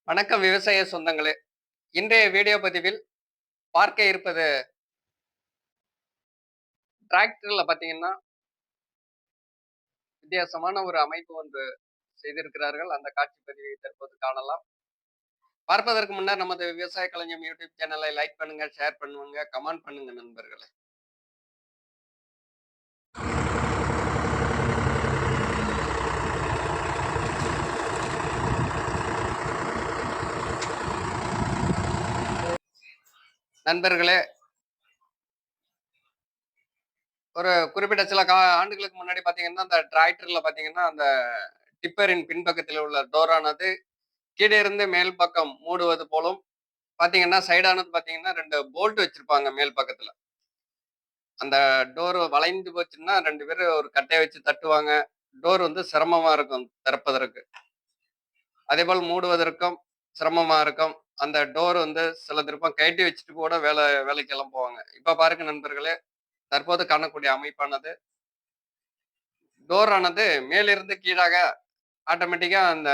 வணக்கம் விவசாய சொந்தங்களே. இன்றைய வீடியோ பதிவில் பார்க்க இருப்பது டிராக்டர்ல பார்த்தீங்கன்னா, வித்தியாசமான ஒரு அமைப்பு ஒன்று செய்திருக்கிறார்கள். அந்த காட்சி பதிவை தற்போது காணலாம். பார்ப்பதற்கு முன்னர் நமது விவசாய களஞ்சியம் யூடியூப் சேனலை லைக் பண்ணுங்க, ஷேர் பண்ணுங்க, கமெண்ட் பண்ணுங்க நண்பர்களே. நண்பர்களே, ஒரு குறிப்பிட்ட சில ஆண்டுகளுக்கு முன்னாடி பார்த்தீங்கன்னா, அந்த டிராக்டர்ல பார்த்தீங்கன்னா, அந்த டிப்பரின் பின்பக்கத்தில் உள்ள டோரானது கீழ இருந்து மேல் பக்கம் மூடுவது போலும், பார்த்தீங்கன்னா சைடானது பார்த்தீங்கன்னா 2 போல்ட் வச்சிருப்பாங்க மேல் பக்கத்துல. அந்த டோர் வளைந்து போச்சுன்னா 2 பேரு ஒரு கட்டைய வச்சு தட்டுவாங்க. டோர் வந்து சிரமமா இருக்கும் திறப்பதற்கு. அதேபோல் மூடுவதற்கும் சிரமமா இருக்கும். அந்த டோர் வந்து சில திருப்பம் கழட்டி வச்சுட்டு கூட வேலைக்கெல்லாம் போவாங்க. இப்ப பாருங்க நண்பர்களே, தற்போது காணக்கூடிய அமைப்பானது, டோர் ஆனது மேலிருந்து கீழாக ஆட்டோமேட்டிக்கா அந்த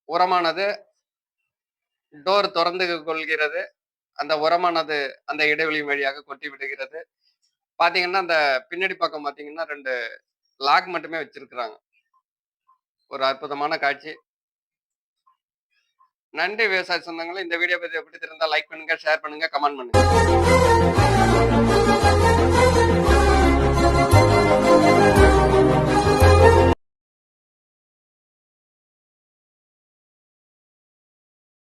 உரமானது டோர் தொறந்து கொள்கிறது. அந்த உரமானது அந்த இடைவெளி வழியாக கொட்டி விடுகிறது. பார்த்தீங்கன்னா, அந்த பின்னாடி பக்கம் பார்த்தீங்கன்னா 2 லாக் மட்டுமே வச்சிருக்கிறாங்க. ஒரு அற்புதமான காட்சி. நன்றி விவசாய சொந்தங்களே. இந்த வீடியோ பத்தி பிடித்திருந்தா லைக் பண்ணுங்க, ஷேர் பண்ணுங்க, கமெண்ட் பண்ணுங்க.